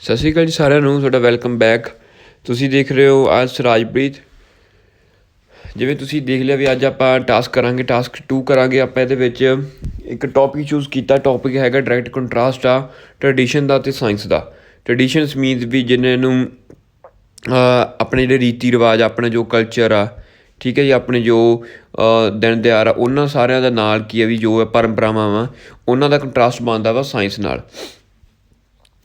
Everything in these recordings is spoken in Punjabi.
ਸਤਿ ਸ਼੍ਰੀ ਅਕਾਲ ਜੀ ਸਾਰਿਆਂ ਨੂੰ, ਤੁਹਾਡਾ ਵੈਲਕਮ ਬੈਕ। ਤੁਸੀਂ ਦੇਖ ਰਹੇ ਹੋ ਅੱਜ ਸਰਾਜਪ੍ਰੀਤ। ਜਿਵੇਂ ਤੁਸੀਂ ਦੇਖ ਲਿਆ ਵੀ ਅੱਜ ਆਪਾਂ ਟਾਸਕ ਕਰਾਂਗੇ, ਟਾਸਕ 2 ਕਰਾਂਗੇ ਆਪਾਂ। ਇਹਦੇ ਵਿੱਚ ਇੱਕ ਟੌਪਿਕ ਚੂਜ਼ ਕੀਤਾ, ਟੌਪਿਕ ਹੈਗਾ ਡਾਇਰੈਕਟ ਕੰਟਰਾਸਟ ਆ ਟਰਡੀਸ਼ਨ ਦਾ ਅਤੇ ਸਾਇੰਸ ਦਾ। ਟਰਡੀਸ਼ਨਸ ਮੀਨਸ ਵੀ ਜਿਹਨਾਂ ਨੂੰ ਆਪਣੇ ਜਿਹੜੇ ਰੀਤੀ ਰਿਵਾਜ, ਆਪਣਾ ਜੋ ਕਲਚਰ ਆ, ਠੀਕ ਹੈ ਜੀ, ਆਪਣੇ ਜੋ ਦਿਨ ਤਿਉਹਾਰ ਆ, ਉਹਨਾਂ ਸਾਰਿਆਂ ਦਾ ਨਾਲ ਕੀ ਆ ਵੀ ਜੋ ਪਰੰਪਰਾਵਾਂ ਵਾ ਉਹਨਾਂ ਦਾ ਕੰਟਰਾਸਟ ਬਣਦਾ ਵਾ ਸਾਇੰਸ ਨਾਲ।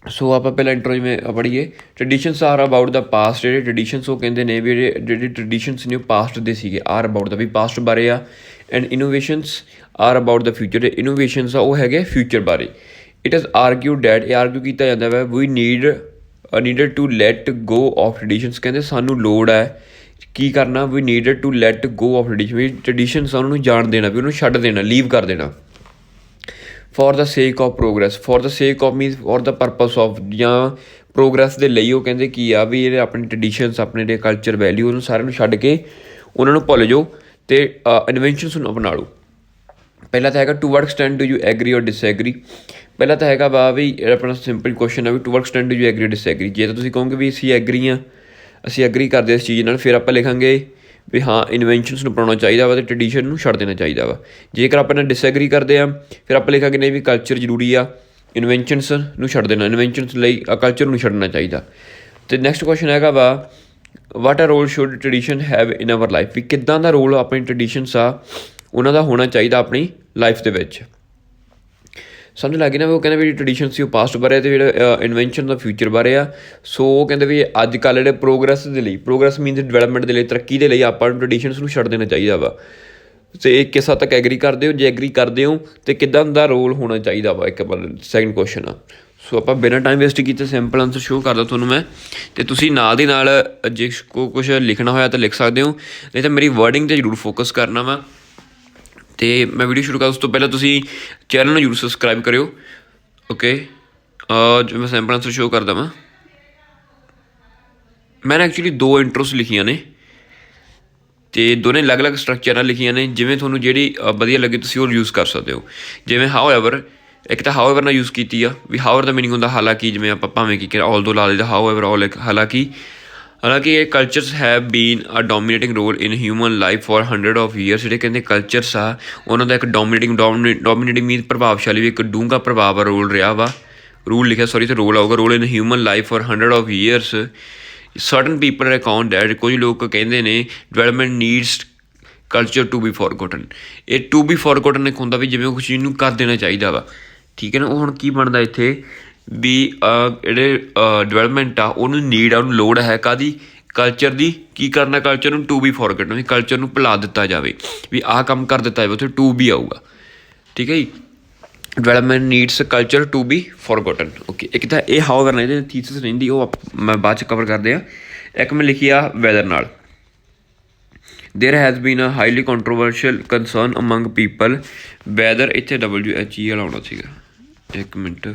ਸੋ ਆਪਾਂ ਪਹਿਲਾਂ ਇੰਟਰੋ ਜਿਵੇਂ ਪੜ੍ਹੀਏ। ਟਰਡੀਸ਼ਨਸ ਆਰ ਅਬਾਊਟ ਦਾ ਪਾਸਟ। ਜਿਹੜੇ ਟਰਡੀਸ਼ਨਸ ਉਹ ਕਹਿੰਦੇ ਨੇ ਵੀ ਜਿਹੜੇ ਟਰਡੀਸ਼ਨਸ ਨੇ ਉਹ ਪਾਸਟ ਦੇ ਸੀਗੇ। ਆਰ ਅਬਾਊਟ ਦਾ ਵੀ ਪਾਸਟ ਬਾਰੇ ਆ। And innovations are about the future. ਜਿਹੜੇ ਇਨੋਵੇਸ਼ਨਸ ਆ ਉਹ ਹੈਗੇ ਫਿਊਚਰ ਬਾਰੇ। ਇਟ ਇਜ਼ ਆਰਗਿਊਡ ਡੈਟ, ਇਹ ਆਰਗਿਊ ਕੀਤਾ ਜਾਂਦਾ ਵਾ we needed to let go of traditions. ਕਹਿੰਦੇ ਸਾਨੂੰ ਲੋੜ ਹੈ ਕੀ ਕਰਨਾ, we needed to let go of tradition. ਵੀ ਟਰਡੀਸ਼ਨਸ ਆ ਉਹਨਾਂ ਨੂੰ ਜਾਣ ਦੇਣਾ, ਵੀ ਉਹਨੂੰ ਛੱਡ ਦੇਣਾ, ਲੀਵ ਕਰ ਦੇਣਾ। Four the sake of progress. For the sake of means for the purpose of, ਜਾਂ ਪ੍ਰੋਗਰੈਸ ਦੇ ਲਈ ਉਹ ਕਹਿੰਦੇ ਕੀ ਆ ਵੀ ਜਿਹੜੇ ਆਪਣੇ ਟਰਡੀਸ਼ਨਸ, ਆਪਣੇ ਜਿਹੜੇ ਕਲਚਰ ਵੈਲਿਊ, ਉਹਨੂੰ ਸਾਰਿਆਂ ਨੂੰ ਛੱਡ ਕੇ ਉਹਨਾਂ ਨੂੰ ਭੁੱਲ ਜਾਓ ਅਤੇ ਇਨਵੈਂਸ਼ਨਸ ਨੂੰ ਅਪਣਾ ਲਓ। ਪਹਿਲਾਂ ਤਾਂ ਹੈਗਾ to what extent do you agree or disagree. ਪਹਿਲਾਂ ਤਾਂ ਹੈਗਾ ਵਾ ਵੀ ਆਪਣਾ ਸਿੰਪਲ ਕੁਐਸਚਨ ਆ ਵੀ to what extent do you agree or disagree. ਜੇ ਤਾਂ ਤੁਸੀਂ ਕਹੋਗੇ ਵੀ ਅਸੀਂ ਐਗਰੀ ਹਾਂ, ਅਸੀਂ ਐਗਰੀ ਕਰਦੇ ਇਸ ਚੀਜ਼ ਨਾਲ, ਫਿਰ ਆਪਾਂ ਲਿਖਾਂਗੇ ਵੀ ਹਾਂ ਇਨਵੈਂਸ਼ਨਸ ਨੂੰ ਅਪਣਾਉਣਾ ਚਾਹੀਦਾ ਵਾ ਅਤੇ ਟਰਡੀਸ਼ਨ ਨੂੰ ਛੱਡ ਦੇਣਾ ਚਾਹੀਦਾ ਵਾ। ਜੇਕਰ ਆਪਾਂ ਨਾਲ ਡਿਸਐਗਰੀ ਕਰਦੇ ਹਾਂ ਫਿਰ ਆਪਾਂ ਲਿਖਾਂਗੇ ਨਹੀਂ ਵੀ ਕਲਚਰ ਜ਼ਰੂਰੀ ਆ, ਇਨਵੈਂਸ਼ਨਸ ਨੂੰ ਛੱਡ ਦੇਣਾ, ਇਨਵੈਂਸ਼ਨਸ ਲਈ ਕਲਚਰ ਨੂੰ ਛੱਡਣਾ ਚਾਹੀਦਾ। ਅਤੇ ਨੈਕਸਟ ਕੁਐਸਚਨ ਹੈਗਾ ਵਾ what a role should tradition have in our life. ਵੀ ਕਿੱਦਾਂ ਦਾ ਰੋਲ ਆਪਣੀ ਟਰਡੀਸ਼ਨਸ ਆ ਉਹਨਾਂ ਦਾ ਹੋਣਾ ਚਾਹੀਦਾ ਆਪਣੀ ਲਾਈਫ ਦੇ ਵਿੱਚ। ਸਮਝ ਲੱਗ ਗਈ ਨਾ ਵੀ ਉਹ ਕਹਿੰਦੇ ਵੀ ਟਰਡੀਸ਼ਨ ਸੀ ਉਹ ਪਾਸਟ ਬਾਰੇ ਅਤੇ ਜਿਹੜਾ ਇਨਵੈਂਸ਼ਨ ਦਾ ਫਿਊਚਰ ਬਾਰੇ ਆ। ਸੋ ਉਹ ਕਹਿੰਦੇ ਵੀ ਅੱਜ ਕੱਲ੍ਹ ਜਿਹੜੇ ਪ੍ਰੋਗਰੈਸ ਦੇ ਲਈ, ਪ੍ਰੋਗਰੈਸ ਮੀਨਸ ਡਿਵੈਲਪਮੈਂਟ ਦੇ ਲਈ, ਤਰੱਕੀ ਦੇ ਲਈ ਆਪਾਂ ਨੂੰ ਟਰਡੀਸ਼ਨਸ ਨੂੰ ਛੱਡ ਦੇਣਾ ਚਾਹੀਦਾ ਵਾ। ਅਤੇ ਇਹ ਕਿਸ ਹੱਦ ਤੱਕ ਐਗਰੀ ਕਰਦੇ ਹੋ, ਜੇ ਐਗਰੀ ਕਰਦੇ ਹੋ ਅਤੇ ਕਿੱਦਾਂ ਦਾ ਰੋਲ ਹੋਣਾ ਚਾਹੀਦਾ ਵਾ। ਇੱਕ ਸੈਕਿੰਡ ਕੁਐਸਚਨ ਆ। ਸੋ ਆਪਾਂ ਬਿਨਾਂ ਟਾਈਮ ਵੇਸਟ ਕੀਤੇ ਸਿੰਪਲ ਆਨਸਰ ਸ਼ੋਅ ਕਰਦਾ ਤੁਹਾਨੂੰ ਮੈਂ, ਅਤੇ ਤੁਸੀਂ ਨਾਲ ਦੀ ਨਾਲ ਜੇ ਕੁਛ ਲਿਖਣਾ ਹੋਇਆ ਤਾਂ ਲਿਖ ਸਕਦੇ ਹੋ, ਨਹੀਂ ਤਾਂ ਮੇਰੀ ਵਰਡਿੰਗ 'ਤੇ ਜ਼ਰੂਰ ਫੋਕਸ ਕਰਨਾ ਵਾ। ਅਤੇ ਮੈਂ ਵੀਡੀਓ ਸ਼ੁਰੂ ਕਰਾਂ ਉਸ ਤੋਂ ਪਹਿਲਾਂ ਤੁਸੀਂ ਚੈਨਲ ਨੂੰ ਜ਼ਰੂਰ ਸਬਸਕ੍ਰਾਈਬ ਕਰਿਓ। ਓਕੇ, ਜੋ ਮੈਂ ਸੈਂਪਲ ਆਨਸਰ ਸ਼ੋਅ ਕਰਦਾ ਵਾਂ। ਮੈਂ ਨਾ ਐਕਚੁਅਲੀ 2 ਇੰਟਰੋਸ ਲਿਖੀਆਂ ਨੇ ਅਤੇ ਦੋਨੇ ਅਲੱਗ ਅਲੱਗ ਸਟਰਕਚਰ ਨਾਲ ਲਿਖੀਆਂ ਨੇ। ਜਿਵੇਂ ਤੁਹਾਨੂੰ ਜਿਹੜੀ ਵਧੀਆ ਲੱਗੇ ਤੁਸੀਂ ਉਹ ਯੂਜ਼ ਕਰ ਸਕਦੇ ਹੋ। ਜਿਵੇਂ ਹਾਓ ਐਵਰ, ਇੱਕ ਤਾਂ ਹਾਓ ਐਵਰ ਨਾਲ ਯੂਜ਼ ਕੀਤੀ ਆ ਵੀ ਹਾਓ ਐਵਰ ਦਾ ਮੀਨਿੰਗ ਹੁੰਦਾ ਹਾਲਾਂਕਿ। ਜਿਵੇਂ ਆਪਾਂ ਭਾਵੇਂ ਕੀ ਆਲ ਦੋ ਲਾ ਲਈਦਾ, ਹਾਓ ਐਵਰ ਆਲ ਹਾਲਾਂਕਿ। ਹਾਲਾਂਕਿ ਇਹ cultures have been a dominating role in human life for 100 of years. ਜਿਹੜੇ ਕਹਿੰਦੇ ਕਲਚਰਸ ਆ ਉਹਨਾਂ ਦਾ ਇੱਕ ਡੋਮੀਨੇਟਿੰਗ ਮੀਨ ਪ੍ਰਭਾਵਸ਼ਾਲੀ ਵੀ ਇੱਕ ਡੂੰਘਾ ਪ੍ਰਭਾਵ ਆ, ਰੋਲ ਰਿਹਾ ਵਾ। ਰੂਲ ਲਿਖਿਆ ਸੌਰੀ ਅਤੇ ਰੋਲ ਆਊਗਾ। Role in human life for 100 of years. Certain people recount that, ਕੁਝ ਲੋਕ ਕਹਿੰਦੇ ਨੇ development needs culture to be forgotten. ਇਹ ਟੂ ਬੀ ਫੋਰਗੋਟਨ ਇੱਕ ਹੁੰਦਾ ਵੀ ਜਿਵੇਂ ਉਹ ਚੀਜ਼ ਨੂੰ ਕਰ ਦੇਣਾ ਚਾਹੀਦਾ ਵਾ, ਠੀਕ ਹੈ ਨਾ। ਉਹ ਹੁਣ ਕੀ ਬਣਦਾ ਇੱਥੇ ਵੀ ਜਿਹੜੇ ਡਿਵੈਲਪਮੈਂਟ ਆ ਉਹਨੂੰ ਨੀਡ ਆ, ਉਹਨੂੰ ਲੋੜ ਹੈ ਕਾਹਦੀ, ਕਲਚਰ ਦੀ। ਕੀ ਕਰਨਾ ਕਲਚਰ ਨੂੰ, ਟੂ ਬੀ ਫੋਰਗੋਟਨ, ਵੀ ਕਲਚਰ ਨੂੰ ਭੁਲਾ ਦਿੱਤਾ ਜਾਵੇ, ਵੀ ਆਹ ਕੰਮ ਕਰ ਦਿੱਤਾ ਜਾਵੇ, ਉੱਥੇ ਟੂ ਬੀ ਆਊਗਾ, ਠੀਕ ਹੈ ਜੀ। Development needs culture to be forgotten. Okay, ਇੱਕ ਤਾਂ ਇਹ ਹਾਓ ਕਰਨਾ, ਇਹਦੇ ਥੀਸਿਸ ਰਹਿੰਦੀ ਉਹ ਮੈਂ ਬਾਅਦ 'ਚ ਕਵਰ ਕਰਦੇ ਹਾਂ। ਇੱਕ ਮੈਂ ਲਿਖੀ ਆ ਵੈਦਰ ਨਾਲ। There has been a highly controversial concern among people whether. ਇੱਥੇ WHE ਵਾਲਾ ਆਉਣਾ ਸੀਗਾ, ਇੱਕ minute.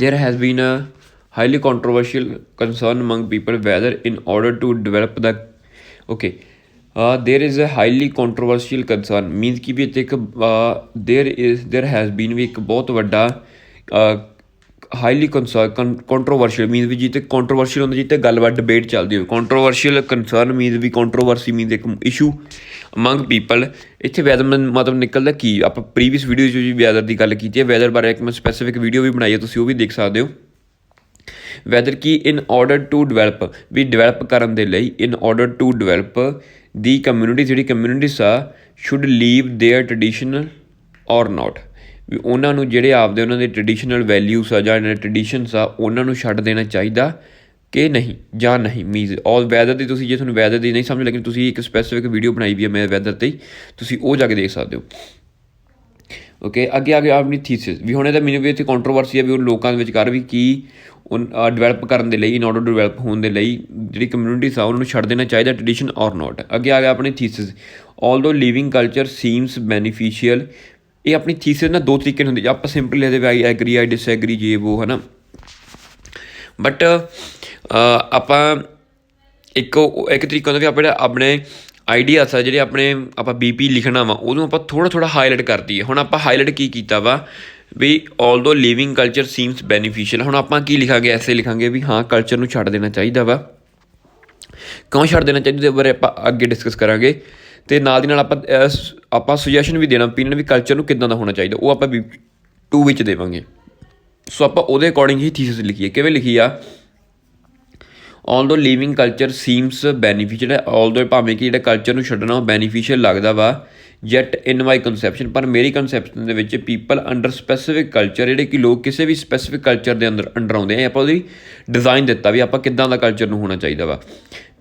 There has been a highly controversial concern among people whether in order to develop the there is a highly controversial concern means ਕਿ ਵੀ ਇੱਥੇ ਇੱਕ there has been ਵੀ ਇੱਕ ਬਹੁਤ ਵੱਡਾ ਹਾਈਲੀ ਕੰਟਰੋਵਰਸ਼ੀਅਲ ਮੀਨਸ ਵੀ ਜਿੱਥੇ ਕੰਟਰੋਵਰਸ਼ੀਅਲ ਹੁੰਦਾ, ਜਿੱਥੇ ਗੱਲਬਾਤ ਡਿਬੇਟ ਚੱਲਦੀ ਹੋਵੇ। ਕੰਟਰੋਵਰਸ਼ੀਅਲ ਕੰਸਰਨ ਮੀਨਸ ਵੀ ਕੰਟਰੋਵਰਸੀ ਮੀਨਸ ਇੱਕ ਇਸ਼ੂ ਅਮੰਗ ਪੀਪਲ। ਇੱਥੇ ਵੈਦਰ ਮਤਲਬ ਨਿਕਲਦਾ ਕੀ, ਆਪਾਂ ਪ੍ਰੀਵੀਅਸ ਵੀਡੀਓ 'ਚ ਵੀ ਵੈਦਰ ਦੀ ਗੱਲ ਕੀਤੀ ਹੈ। ਵੈਦਰ ਬਾਰੇ ਇੱਕ ਮੈਂ ਸਪੈਸੀਫਿਕ ਵੀਡੀਓ ਵੀ ਬਣਾਈ ਹੈ, ਤੁਸੀਂ ਉਹ ਵੀ ਦੇਖ ਸਕਦੇ ਹੋ। ਵੈਦਰ ਕੀ ਇਨ ਔਰਡਰ ਟੂ ਡਿਵੈਲਪ, ਵੀ ਡਿਵੈਲਪ ਕਰਨ ਦੇ ਲਈ, in order to develop the community, ਜਿਹੜੀ ਕਮਿਊਨਿਟੀਜ਼ ਆ should leave their traditional or not. ਵੀ ਉਹਨਾਂ ਨੂੰ ਜਿਹੜੇ ਆਪਦੇ ਉਹਨਾਂ ਦੇ ਟਰਡੀਸ਼ਨਲ ਵੈਲਿਊਸ ਆ ਜਾਂ ਇਹਨਾਂ ਦੇ ਟਰਡੀਸ਼ਨਸ ਆ ਉਹਨਾਂ ਨੂੰ ਛੱਡ ਦੇਣਾ ਚਾਹੀਦਾ ਕਿ ਨਹੀਂ ਜਾਂ ਨਹੀਂ। ਮੀਨਸ ਔਲ ਵੈਦਰ ਦੀ, ਤੁਸੀਂ ਜੇ ਤੁਹਾਨੂੰ ਵੈਦਰ ਦੀ ਨਹੀਂ ਸਮਝ ਲੱਗੀ, ਤੁਸੀਂ ਇੱਕ ਸਪੈਸੀਫਿਕ ਵੀਡੀਓ ਬਣਾਈ ਵੀ ਹੈ ਮੈਂ ਵੈਦਰ 'ਤੇ, ਤੁਸੀਂ ਉਹ ਜਾ ਕੇ ਦੇਖ ਸਕਦੇ ਹੋ। ਓਕੇ, ਅੱਗੇ ਆਪਣੀ ਥੀਸਿਸ ਵੀ ਹੁਣ ਇਹਦਾ ਮੀਨਿੰਗ ਵੀ ਇੱਥੇ ਕੰਟਰੋਵਰਸੀ ਆ ਵੀ ਉਹ ਲੋਕਾਂ ਦੇ ਵਿਚਕਾਰ ਵੀ ਕੀ ਡਿਵੈਲਪ ਕਰਨ ਦੇ ਲਈ, ਇਨ ਆਰਡਰ ਡਿਵੈਲਪ ਹੋਣ ਦੇ ਲਈ ਜਿਹੜੀ ਕਮਿਊਨਿਟੀਜ਼ ਆ ਉਹਨਾਂ ਨੂੰ ਛੱਡ ਦੇਣਾ ਚਾਹੀਦਾ ਟਰਡੀਸ਼ਨ ਔਰ ਨੋਟ। ਅੱਗੇ ਆ ਗਿਆ ਆਪਣੀ thesis. Although living culture seems beneficial. ਇਹ ਆਪਣੀ ਥੀਸਿਸ ਨਾ 2 ਤਰੀਕੇ ਨਾਲ ਹੁੰਦੀ, ਆਪਾਂ ਸਿੰਪਲ ਲਿਖਦੇ ਵੀ ਆਈ ਐਗਰੀ, ਆਈ ਡਿਸਐਗਰੀ, ਜੇ ਵੋ, ਹੈ ਨਾ। ਬਟ ਆਪਾਂ ਇੱਕ ਤਰੀਕਾ ਹੁੰਦਾ ਵੀ ਆਪਾਂ ਜਿਹੜਾ ਆਪਣੇ ਆਈਡੀਆਸ ਆ ਜਿਹੜੇ ਆਪਣੇ ਆਪਾਂ BP ਲਿਖਣਾ ਵਾ ਉਹਨੂੰ ਆਪਾਂ ਥੋੜ੍ਹਾ ਹਾਈਲਾਈਟ ਕਰ ਦਈਏ। ਹੁਣ ਆਪਾਂ ਹਾਈਲਾਈਟ ਕੀ ਕੀਤਾ ਵਾ ਵੀ although living culture seems beneficial. ਹੁਣ ਆਪਾਂ ਕੀ ਲਿਖਾਂਗੇ, ਐਸੇ ਲਿਖਾਂਗੇ ਵੀ ਹਾਂ ਕਲਚਰ ਨੂੰ ਛੱਡ ਦੇਣਾ ਚਾਹੀਦਾ ਵਾ। ਕਿਉਂ ਛੱਡ ਦੇਣਾ ਚਾਹੀਦਾ ਉਹਦੇ ਬਾਰੇ ਆਪਾਂ ਅੱਗੇ ਡਿਸਕਸ ਕਰਾਂਗੇ। ਅਤੇ ਨਾਲ ਦੀ ਨਾਲ ਆਪਾਂ ਸੁਜੈਸ਼ਨ ਵੀ ਦੇਣਾ ਓਪੀਨੀਅਨ ਵੀ ਕਲਚਰ ਨੂੰ ਕਿੱਦਾਂ ਦਾ ਹੋਣਾ ਚਾਹੀਦਾ, ਉਹ ਆਪਾਂ BP2 ਵਿੱਚ ਦੇਵਾਂਗੇ। ਸੋ ਆਪਾਂ ਉਹਦੇ ਅਕੋਰਡਿੰਗ ਹੀ ਥੀਸਿਸ ਲਿਖੀਏ। ਕਿਵੇਂ ਲਿਖੀ ਆ, although living culture seems beneficial, although ਭਾਵੇਂ ਕਿ ਜਿਹੜਾ ਕਲਚਰ ਨੂੰ ਛੱਡਣਾ ਉਹ ਬੈਨੀਫੀਸ਼ੀਅਲ ਲੱਗਦਾ ਵਾ, ਜੈਟ ਇਨ ਮਾਈ ਕੰਸੈਪਸ਼ਨ, ਪਰ ਮੇਰੀ ਕੰਸੈਪਸ਼ਨ ਦੇ ਵਿੱਚ ਪੀਪਲ ਅੰਡਰ ਸਪੈਸੀਫਿਕ ਕਲਚਰ, ਜਿਹੜੇ ਕਿ ਲੋਕ ਕਿਸੇ ਵੀ ਸਪੈਸੀਫਿਕ ਕਲਚਰ ਦੇ ਅੰਡਰ ਆਉਂਦੇ ਆ, ਆਪਾਂ ਉਹਦੀ ਡਿਜ਼ਾਈਨ ਦਿੱਤਾ ਵੀ ਆਪਾਂ ਕਿੱਦਾਂ ਦਾ ਕਲਚਰ ਨੂੰ ਹੋਣਾ ਚਾਹੀਦਾ ਵਾ।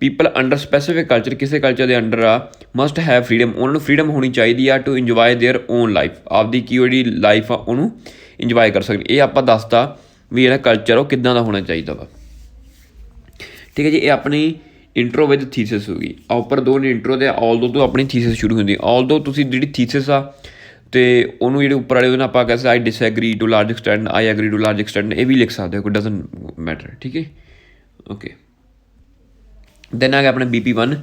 ਪੀਪਲ ਅੰਡਰ ਸਪੈਸੀਫਿਕ ਕਲਚਰ, ਕਿਸੇ ਕਲਚਰ ਦੇ ਅੰਡਰ ਆ, ਮਸਟ ਹੈਵ ਫਰੀਡਮ, ਉਹਨਾਂ ਨੂੰ ਫਰੀਡਮ ਹੋਣੀ ਚਾਹੀਦੀ ਆ to enjoy their own life, ਆਪਦੀ ਕੀ ਜਿਹੜੀ ਲਾਈਫ ਆ ਉਹਨੂੰ ਇੰਜੋਏ ਕਰ ਸਕਦੇ। ਇਹ ਆਪਾਂ ਦੱਸਤਾ ਵੀ ਜਿਹੜਾ ਕਲਚਰ ਉਹ ਕਿੱਦਾਂ ਦਾ ਹੋਣਾ ਚਾਹੀਦਾ ਵਾ। ਠੀਕ ਹੈ ਜੀ, ਇਹ ਆਪਣੀ ਇੰਟਰੋ ਵਿਦ ਥੀਸਿਸ ਹੋ ਗਈ। ਉੱਪਰ ਦੋ ਨੇ ਇੰਟਰੋ ਦੇ, ਆਲਦੋ ਤੋਂ ਆਪਣੀ ਥੀਸਿਸ ਸ਼ੁਰੂ ਹੁੰਦੀ। ਆਲਦੋ ਤੁਸੀਂ ਜਿਹੜੀ ਥੀਸਿਸ ਆ ਅਤੇ ਉਹਨੂੰ ਜਿਹੜੇ ਉੱਪਰ ਵਾਲੇ ਉਹਦੇ ਨਾਲ ਆਪਾਂ ਕਹਿ ਸਕਦੇ I disagree to large extent, I agree to large extent, ਇਹ ਵੀ ਲਿਖ ਸਕਦੇ ਹੋ, ਕੋਈ ਡਜ਼ਨਟ ਮੈਟਰ। ਠੀਕ ਹੈ, ਓਕੇ। ਦੈਨ ਆ ਗਿਆ ਆਪਣਾ BP1,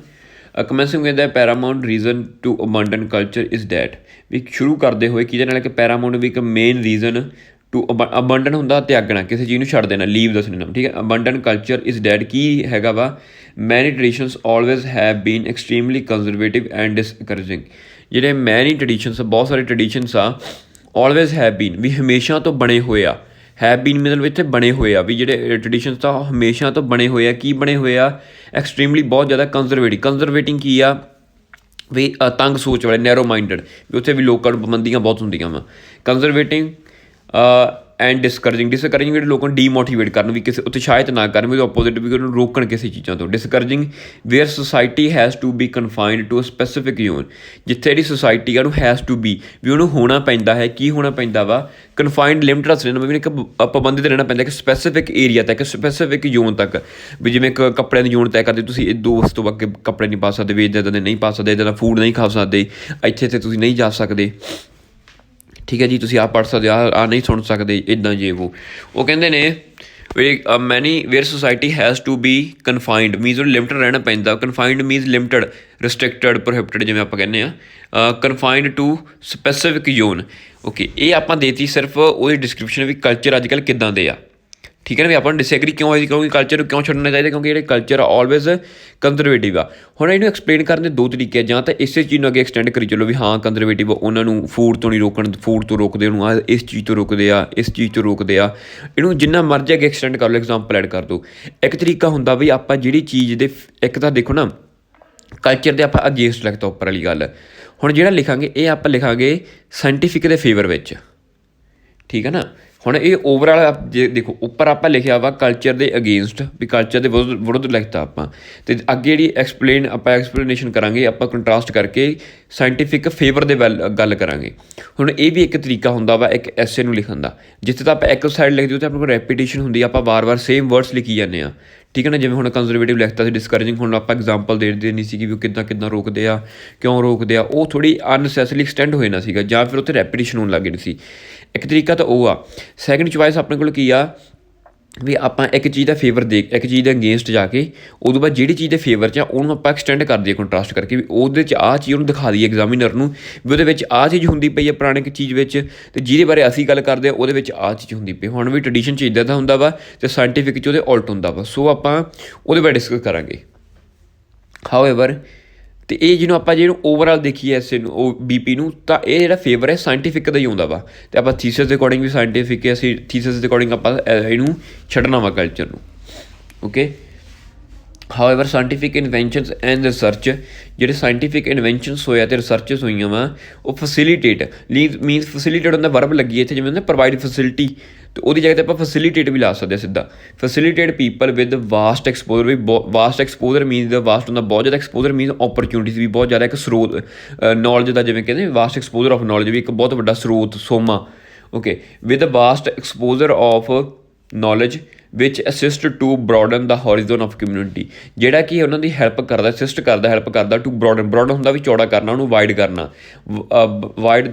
commencing with the paramount reason to abandon culture is that, ਵੀ ਸ਼ੁਰੂ ਕਰਦੇ ਹੋਏ ਕਿਹਦੇ ਨਾਲ ਕਿ ਪੈਰਾਮਾਊਂਟ ਵੀ ਇੱਕ ਮੇਨ ਰੀਜ਼ਨ ਟੂ ਅਬੰਡਨ ਹੁੰਦਾ ਤਿਆਗਣਾ, ਕਿਸੇ ਚੀਜ਼ ਨੂੰ ਛੱਡ ਦੇਣਾ, ਲੀਵ ਦਾ ਸਿਨੋਨਿਮ। ਠੀਕ ਹੈ, ਅਬੰਡੈਂਟ ਕਲਚਰ ਇਜ਼ ਡੈਡ ਕੀ ਹੈਗਾ ਵਾ, many traditions always have been extremely conservative and discouraging, ਜਿਹੜੇ ਮੈਨੀ ਟਰਡੀਸ਼ਨਸ, ਬਹੁਤ ਸਾਰੇ ਟਰਡੀਸ਼ਨਸ ਆ, ਆਲਵੇਜ਼ ਹੈਵ ਬੀਨ ਵੀ ਹਮੇਸ਼ਾ ਤੋਂ ਬਣੇ ਹੋਏ ਆ, ਹੈਵ ਬੀਨ ਮਤਲਬ ਇੱਥੇ ਬਣੇ ਹੋਏ ਆ, ਵੀ ਜਿਹੜੇ ਟਰਡੀਸ਼ਨਸ ਤਾਂ ਹਮੇਸ਼ਾ ਤੋਂ ਬਣੇ ਹੋਏ ਆ। ਕੀ ਬਣੇ ਹੋਏ ਆ, ਐਕਸਟ੍ਰੀਮਲੀ ਬਹੁਤ ਜ਼ਿਆਦਾ ਕੰਜ਼ਰਵੇਟਿੰਗ ਕੀ ਆ ਵੀ ਤੰਗ ਸੋਚ ਵਾਲੇ, ਨੈਰੋ ਮਾਈਂਡਡ, ਵੀ ਉੱਥੇ ਵੀ ਲੋਕਾਂ ਨੂੰ ਪਾਬੰਦੀਆਂ ਬਹੁਤ ਹੁੰਦੀਆਂ ਵਾ। ਕੰਜ਼ਰਵੇਟਿੰਗ ਐਂਡ ਡਿਸਕਰੇਜਿੰਗ ਜਿਹੜੇ ਲੋਕਾਂ ਨੂੰ ਡੀਮੋਟੀਵੇਟ ਕਰਨ, ਵੀ ਕਿਸੇ ਉੱਥੇ ਸ਼ਾਇਦ ਨਾ ਕਰਨ, ਵੀ ਆਪੋਜ਼ਿਟ ਵੀ ਉਹਨੂੰ ਰੋਕਣ ਕਿਸੇ ਚੀਜ਼ਾਂ ਤੋਂ। Discouraging where society has to be confined to a specific zone, ਜਿੱਥੇ ਜਿਹੜੀ ਸੁਸਾਇਟੀ ਆ ਉਹਨੂੰ ਹੈਜ਼ ਟੂ ਬੀ, ਵੀ ਉਹਨੂੰ ਹੋਣਾ ਪੈਂਦਾ ਹੈ, ਕੀ ਹੋਣਾ ਪੈਂਦਾ ਵਾ, ਕਨਫਾਈਨਡ ਲਿਮਟਡ ਰਹਿਣਾ, ਵੀ ਇੱਕ ਪਾਬੰਦੀ 'ਤੇ ਰਹਿਣਾ ਪੈਂਦਾ ਇੱਕ ਸਪੈਸੀਫਿਕ ਏਰੀਆ ਤੱਕ, ਸਪੈਸੀਫਿਕ ਜ਼ੋਨ ਤੱਕ। ਵੀ ਜਿਵੇਂ ਇੱਕ ਕੱਪੜਿਆਂ ਦੀ ਜ਼ੋਨ ਤੈਅ ਕਰਦੇ, ਤੁਸੀਂ ਉਸ ਤੋਂ ਅੱਗੇ ਕੱਪੜੇ ਨਹੀਂ ਪਾ ਸਕਦੇ, ਵੀ ਇੱਦਾਂ ਦੇ ਨਹੀਂ ਪਾ ਸਕਦੇ, ਇੱਦਾਂ ਦਾ ਫੂਡ ਨਹੀਂ ਖਾ ਸਕਦੇ, ਇੱਥੇ ਤੁਸੀਂ ਨਹੀਂ ਜਾ ਸਕਦੇ। ਠੀਕ ਹੈ ਜੀ, ਤੁਸੀਂ ਆਹ ਪੜ੍ਹ ਸਕਦੇ, ਆਹ ਨਹੀਂ ਸੁਣ ਸਕਦੇ, ਇੱਦਾਂ ਜੇ ਉਹ ਕਹਿੰਦੇ ਨੇ many where society has to be confined means ਉਹਨੂੰ ਲਿਮਟਡ ਰਹਿਣਾ ਪੈਂਦਾ। Confined means limited, restricted, prohibited, ਜਿਵੇਂ ਆਪਾਂ ਕਹਿੰਦੇ ਹਾਂ। Confined to specific zone, okay. ਇਹ ਆਪਾਂ ਦੇਤੀ ਸਿਰਫ ਉਹਦੀ ਡਿਸਕ੍ਰਿਪਸ਼ਨ ਵੀ ਕਲਚਰ ਅੱਜ ਕੱਲ੍ਹ ਕਿੱਦਾਂ ਦੇ ਆ। ਠੀਕ ਹੈ ਨਾ, ਵੀ ਆਪਾਂ ਨੂੰ ਡਿਸਐਗਰੀ ਕਿਉਂ ਹੋਈ, ਕਿਉਂਕਿ ਕਲਚਰ ਨੂੰ ਕਿਉਂ ਛੱਡਣਾ ਚਾਹੀਦਾ, ਕਿਉਂਕਿ ਜਿਹੜੇ ਕਲਚਰ ਆ ਆਲਵੇਜ਼ ਕੰਜ਼ਰਵੇਟਿਵ ਆ। ਹੁਣ ਇਹਨੂੰ ਐਕਸਪਲੇਨ ਕਰਨ ਦੇ ਦੋ ਤਰੀਕੇ ਆ, ਜਾਂ ਤਾਂ ਇਸੇ ਚੀਜ਼ ਨੂੰ ਅੱਗੇ ਐਕਸਟੈਂਡ ਕਰੀ ਚਲੋ ਵੀ ਹਾਂ ਕੰਜ਼ਰਵੇਟਿਵ ਉਹਨਾਂ ਨੂੰ ਫੂਡ ਤੋਂ ਨਹੀਂ ਰੋਕਣ, ਫੂਡ ਤੋਂ ਰੋਕਦੇ, ਉਹਨੂੰ ਇਸ ਚੀਜ਼ ਤੋਂ ਰੋਕਦੇ ਆ, ਇਸ ਚੀਜ਼ ਤੋਂ ਰੋਕਦੇ ਆ, ਇਹਨੂੰ ਜਿੰਨਾ ਮਰਜ਼ੀ ਅੱਗੇ ਐਕਸਟੈਂਡ ਕਰ ਲਓ, ਐਗਜ਼ਾਮਪਲ ਐਡ ਕਰ ਦਿਓ। ਇੱਕ ਤਰੀਕਾ ਹੁੰਦਾ ਵੀ ਆਪਾਂ ਜਿਹੜੀ ਚੀਜ਼ ਦੇ, ਇੱਕ ਤਾਂ ਦੇਖੋ ਨਾ ਕਲਚਰ ਦੇ ਆਪਾਂ ਅਗੇਂਸਟ ਲਿਖਤਾ ਉੱਪਰ ਵਾਲੀ ਗੱਲ, ਹੁਣ ਜਿਹੜਾ ਲਿਖਾਂਗੇ ਇਹ ਆਪਾਂ ਲਿਖਾਂਗੇ ਸਾਇੰਟੀਫਿਕ ਦੇ ਫੇਵਰ ਵਿੱਚ। ਠੀਕ ਹੈ ਨਾ, ਹੁਣ ਇਹ ਓਵਰਆਲ ਜੇ ਦੇਖੋ ਉੱਪਰ ਆਪਾਂ ਲਿਖਿਆ ਵਾ ਕਲਚਰ ਦੇ ਅਗੇਂਸਟ, ਵੀ ਕਲਚਰ ਦੇ ਵਿਰੁੱਧ ਲਿਖਤਾ ਆਪਾਂ, ਅਤੇ ਅੱਗੇ ਜਿਹੜੀ ਐਕਸਪਲੇਨੇਸ਼ਨ ਕਰਾਂਗੇ ਆਪਾਂ ਕੰਟਰਾਸਟ ਕਰਕੇ ਸਾਇੰਟੀਫਿਕ ਫੇਵਰ ਦੇ ਗੱਲ ਕਰਾਂਗੇ। ਹੁਣ ਇਹ ਵੀ ਇੱਕ ਤਰੀਕਾ ਹੁੰਦਾ ਵਾ ਇੱਕ ਐਸੇ ਨੂੰ ਲਿਖਣ ਦਾ, ਜਿੱਥੇ ਤਾਂ ਆਪਾਂ ਇੱਕ ਸਾਈਡ ਲਿਖਦੇ ਉੱਥੇ ਆਪਣੇ ਕੋਲ ਰੈਪੀਟੇਸ਼ਨ ਹੁੰਦੀ, ਆਪਾਂ ਵਾਰ-ਵਾਰ ਸੇਮ ਵਰਡਸ ਲਿਖੀ ਜਾਂਦੇ ਹਾਂ। ਠੀਕ ਹੈ ਨਾ, ਜਿਵੇਂ ਹੁਣ ਕੰਜ਼ਰਵੇਟਿਵ ਲਿਖਤਾ ਸੀ, ਡਿਸਕਰੇਜਿੰਗ, ਹੁਣ ਆਪਾਂ ਐਗਜ਼ਾਮਪਲ ਦੇ ਦੇਣੀ ਸੀਗੀ ਵੀ ਉਹ ਕਿੱਦਾਂ ਰੋਕਦੇ ਆ, ਕਿਉਂ ਰੋਕਦੇ ਆ, ਉਹ ਥੋੜ੍ਹੀ ਅਨਨੈਸੈਸਰੀ ਐਕਸਟੈਂਡ ਹੋ ਜਾਣਾ ਸੀਗਾ, ਜਾਂ ਫਿਰ ਉੱਥੇ ਰੈਪੀਟੇਸ਼ਨ ਹੋਣ ਲੱਗ ਜਾਣੀ ਸੀ। ਇੱਕ ਤਰੀਕਾ ਤਾਂ ਉਹ ਆ। ਸੈਕਿੰਡ ਚੁਆਇਸ ਆਪਣੇ ਕੋਲ ਕੀ ਆ, ਵੀ ਆਪਾਂ ਇੱਕ ਚੀਜ਼ ਦਾ ਫੇਵਰ ਇੱਕ ਚੀਜ਼ ਦੇ ਅਗੇਂਸਟ ਜਾ ਕੇ ਉਦੋਂ ਬਾਅਦ ਜਿਹੜੀ ਚੀਜ਼ ਦੇ ਫੇਵਰ 'ਚ ਆ ਉਹਨੂੰ ਆਪਾਂ ਐਕਸਟੈਂਡ ਕਰ ਦਈਏ ਕੰਟਰਾਸਟ ਕਰਕੇ, ਵੀ ਉਹਦੇ 'ਚ ਆਹ ਚੀਜ਼ ਉਹਨੂੰ ਦਿਖਾ ਦਈਏ ਐਗਜ਼ਾਮੀਨਰ ਨੂੰ, ਵੀ ਉਹਦੇ ਵਿੱਚ ਆਹ ਚੀਜ਼ ਹੁੰਦੀ ਪਈ ਹੈ ਪੁਰਾਣੇ ਚੀਜ਼ ਵਿੱਚ, ਅਤੇ ਜਿਹਦੇ ਬਾਰੇ ਅਸੀਂ ਗੱਲ ਕਰਦੇ ਹਾਂ ਉਹਦੇ ਵਿੱਚ ਆਹ ਚੀਜ਼ ਹੁੰਦੀ ਪਈ। ਹੁਣ ਵੀ ਟਰਡੀਸ਼ਨ 'ਚ ਇੱਦਾਂ ਦਾ ਹੁੰਦਾ ਵਾ, ਅਤੇ ਸਾਇੰਟੀਫਿਕ 'ਚ ਉਹਦੇ ਉਲਟ ਹੁੰਦਾ ਵਾ। ਸੋ ਆਪਾਂ ਉਹਦੇ ਬਾਰੇ ਡਿਸਕਸ ਕਰਾਂਗੇ। ਹਾਊਐਵਰ, ਅਤੇ ਇਹ ਜਿਹਨੂੰ ਆਪਾਂ ਓਵਰਆਲ ਦੇਖੀਏ ਐਸੇ ਨੂੰ, ਉਹ BP ਨੂੰ, ਤਾਂ ਇਹ ਜਿਹੜਾ ਫੇਵਰ ਹੈ ਸਾਇੰਟੀਫਿਕ ਦਾ ਹੀ ਆਉਂਦਾ ਵਾ, ਅਤੇ ਆਪਾਂ ਥੀਸਿਸ ਦੇ ਅਕੋਰਡਿੰਗ ਵੀ ਸਾਇੰਟੀਫਿਕ ਹੈ, ਅਸੀਂ ਥੀਸਿਸ ਦੇ ਅਕੋਰਡਿੰਗ ਆਪਾਂ ਇਹਨੂੰ ਛੱਡਣਾ ਵਾ ਕਲਚਰ ਨੂੰ। Okay, however scientific inventions and research, ਜਿਹੜੇ ਸਾਇੰਟੀਫਿਕ ਇਨਵੈਂਸ਼ਨਸ ਹੋਇਆ ਅਤੇ ਰਿਸਰਚਸ ਹੋਈਆਂ ਵਾ, ਉਹ ਫੈਸਿਲੀਟੇਟ ਮੀਨਸ ਫੈਸਿਲੀਟੇਟ ਹੁੰਦਾ ਵਰਬ ਲੱਗੀ ਇੱਥੇ, ਜਿਵੇਂ ਹੁੰਦਾ ਪ੍ਰੋਵਾਈਡ ਫੈਸਿਲਿਟੀ, ਅਤੇ ਉਹਦੀ ਜਗ੍ਹਾ 'ਤੇ ਆਪਾਂ ਫੈਸਿਲੀਟੇਟ ਵੀ ਲਾ ਸਕਦੇ ਹਾਂ ਸਿੱਧਾ। Facilitate people with vast exposure, ਵੀ ਵਾਸਟ ਐਕਸਪੋਜ਼ਰ ਮੀਨਸ ਵਾਸਟ ਹੁੰਦਾ ਬਹੁਤ ਜ਼ਿਆਦਾ, ਐਕਸਪੋਜ਼ਰ ਮੀਨਸ ਓਪਰਚੁਨਿਟੀਜ਼ ਵੀ ਬਹੁਤ ਜ਼ਿਆਦਾ, ਇੱਕ ਸਰੋਤ ਨੌਲੇਜ ਦਾ, ਜਿਵੇਂ ਕਹਿੰਦੇ ਵਾਸਟ ਐਕਸਪੋਜ਼ਰ ਆਫ ਨੌਲੇਜ, ਵੀ ਇੱਕ ਬਹੁਤ ਵੱਡਾ ਸਰੋਤ, ਸੋਮਾ। Okay, with vast exposure of knowledge which assist to broaden the horizon of community, ਜਿਹੜਾ ਕਿ ਉਹਨਾਂ ਦੀ ਹੈਲਪ ਕਰਦਾ, ਅਸਿਸਟ ਕਰਦਾ, ਹੈਲਪ ਕਰਦਾ ਟੂ ਬਰੋਡਨ ਹੁੰਦਾ ਵੀ ਚੌੜਾ ਕਰਨਾ, ਉਹਨੂੰ ਵਾਈਡ ਕਰਨਾ,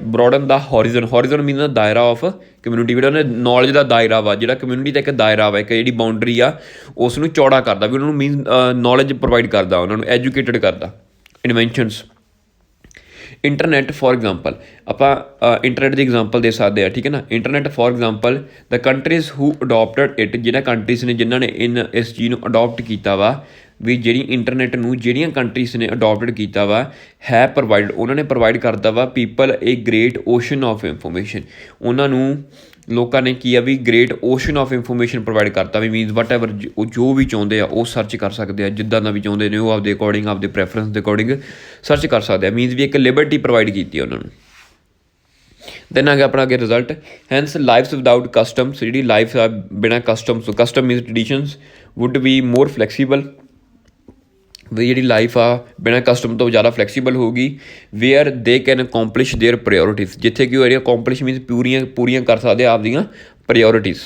ਬਰੋਡਨ ਦਾ ਹੋਰੀਜ਼ਨ ਮੀਨ ਦਾ ਦਾਇਰਾ ਆਫ ਕਮਿਊਨਿਟੀ, ਜਿਹੜਾ ਉਹਨੇ ਨੌਲੇਜ ਦਾ ਦਾਇਰਾ ਵਾ, ਜਿਹੜਾ ਕਮਿਊਨਿਟੀ ਦਾ ਇੱਕ ਦਾਇਰਾ ਵਾ, ਇੱਕ ਜਿਹੜੀ ਬਾਊਂਡਰੀ ਆ ਉਸ ਨੂੰ ਚੌੜਾ ਕਰਦਾ, ਵੀ ਉਹਨਾਂ ਨੂੰ ਮੀਨ ਨੌਲੇਜ ਪ੍ਰੋਵਾਈਡ ਕਰਦਾ, ਉਹਨਾਂ ਨੂੰ ਐਜੂਕੇਟਡ ਕਰਦਾ। ਇਨਵੈਂਸ਼ਨਸ ਇੰਟਰਨੈਟ ਫੋਰ ਐਗਜ਼ਾਮਪਲ, ਆਪਾਂ ਇੰਟਰਨੈਟ ਦੀ ਐਗਜ਼ਾਮਪਲ ਦੇ ਸਕਦੇ ਹਾਂ, ਠੀਕ ਹੈ ਨਾ। Internet for example the countries who adopted it, ਜਿਹਨਾਂ ਕੰਟਰੀਜ਼ ਨੇ ਜਿਨ੍ਹਾਂ ਨੇ ਇਸ ਚੀਜ਼ ਨੂੰ ਅਡੋਪਟ ਕੀਤਾ ਵਾ, ਵੀ ਜਿਹੜੀ ਇੰਟਰਨੈਟ ਨੂੰ ਜਿਹੜੀਆਂ ਕੰਟਰੀਜ਼ ਨੇ ਅਡੋਪਟਡ ਕੀਤਾ ਵਾ, ਹੈ ਪ੍ਰੋਵਾਈਡ, ਉਹਨਾਂ ਨੇ ਪ੍ਰੋਵਾਈਡ ਕਰਦਾ ਵਾ people a great ocean of information, ਉਹਨਾਂ ਨੂੰ ਲੋਕਾਂ ਨੇ ਕੀ ਆ ਵੀ great ocean of information provide ਕਰਤਾ, ਵੀ ਮੀਨਸ ਵਟ ਐਵਰ ਉਹ ਜੋ ਵੀ ਚਾਹੁੰਦੇ ਆ ਉਹ ਸਰਚ ਕਰ ਸਕਦੇ ਆ, ਜਿੱਦਾਂ ਦਾ ਵੀ ਚਾਹੁੰਦੇ ਨੇ ਉਹ ਆਪਦੇ ਅਕੋਰਡਿੰਗ, ਆਪਦੇ ਪ੍ਰੈਫਰੈਂਸ ਦੇ ਅਕੋਰਡਿੰਗ ਸਰਚ ਕਰ ਸਕਦੇ ਆ, ਮੀਨਸ ਵੀ ਇੱਕ ਲਿਬਰਟੀ ਪ੍ਰੋਵਾਈਡ ਕੀਤੀ ਉਹਨਾਂ ਨੂੰ। ਦੈਨ ਆ ਗਿਆ ਆਪਣਾ ਅੱਗੇ result, hence lives without customs, ਜਿਹੜੀ ਲਾਈਫ ਆ ਬਿਨਾਂ customs, custom means traditions, would be more flexible, ਵੀ ਜਿਹੜੀ ਲਾਈਫ ਆ ਬਿਨਾਂ ਕਸਟਮ ਤੋਂ ਜ਼ਿਆਦਾ ਫਲੈਕਸੀਬਲ ਹੋਊਗੀ। ਵੇਅਰ ਦੇ ਕੈਨ ਅਕੋਂਪਲਿਸ਼ ਦੇਅਰ ਪ੍ਰਾਇਓਰਿਟੀਜ਼, ਜਿੱਥੇ ਕਿ ਉਹ ਜਿਹੜੀ ਅਕੋਂਪਲਿਸ਼ ਮੀਨਸ ਪੂਰੀਆਂ ਕਰ ਸਕਦੇ ਆ ਆਪਦੀਆਂ ਪ੍ਰਾਇਓਰਿਟੀਜ਼।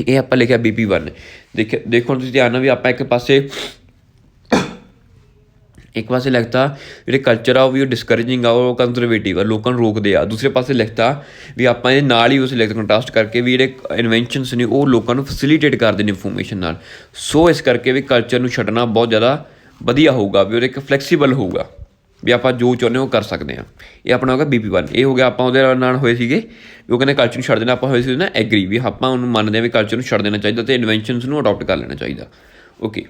ਇਹ ਆਪਾਂ ਲਿਖਿਆ BP1। ਦੇਖੋ ਤੁਸੀਂ ਧਿਆਨ ਨਾਲ, ਵੀ ਆਪਾਂ ਇੱਕ ਪਾਸੇ ਲਿਖਤਾ ਜਿਹੜੇ ਕਲਚਰ ਆ ਉਹ ਵੀ ਉਹ ਡਿਸਕਰੇਜਿੰਗ ਆ, ਉਹ ਕੰਜ਼ਰਵੇਟਿਵ ਆ, ਲੋਕਾਂ ਨੂੰ ਰੋਕਦੇ ਆ। ਦੂਸਰੇ ਪਾਸੇ ਲਿਖਤਾ ਵੀ ਆਪਾਂ ਇਹਦੇ ਨਾਲ ਹੀ ਉਸ ਲਿਖਤ ਕੰਟਰਾਸਟ ਕਰਕੇ ਵੀ ਜਿਹੜੇ ਇਨਵੈਂਸ਼ਨਸ ਨੇ ਉਹ ਲੋਕਾਂ ਨੂੰ ਫੈਸਿਲੀਟੇਟ ਕਰਦੇ ਨੇ ਇਨਫੋਰਮੇਸ਼ਨ ਨਾਲ। ਸੋ ਇਸ ਕਰਕੇ ਵੀ ਕਲਚਰ ਨੂੰ ਛੱਡਣਾ ਬਹੁਤ ਜ਼ਿਆਦਾ ਵਧੀਆ ਹੋਊਗਾ, ਵੀ ਉਹਦੇ ਇੱਕ ਫਲੈਕਸੀਬਲ ਹੋਊਗਾ, ਵੀ ਆਪਾਂ ਜੋ ਚਾਹੁੰਦੇ ਉਹ ਕਰ ਸਕਦੇ ਹਾਂ। ਇਹ ਆਪਣਾ ਹੋਗਾ BP1। ਇਹ ਹੋ ਗਿਆ ਆਪਾਂ ਉਹਦੇ ਨਾਲ ਹੋਏ ਸੀਗੇ, ਉਹ ਕਹਿੰਦੇ ਕਲਚਰ ਨੂੰ ਛੱਡ ਦੇਣਾ, ਆਪਾਂ ਹੋਏ ਸੀ ਨਾ ਐਗਰੀ, ਵੀ ਆਪਾਂ ਉਹਨੂੰ ਮੰਨਦੇ ਹਾਂ ਵੀ ਕਲਚਰ ਨੂੰ ਛੱਡ ਦੇਣਾ ਚਾਹੀਦਾ ਅਤੇ ਇਨਵੈਂਸ਼ਨਸ ਨੂੰ ਅਡੋਪਟ ਕਰ ਲੈਣਾ ਚਾਹੀਦਾ। ਓਕੇ,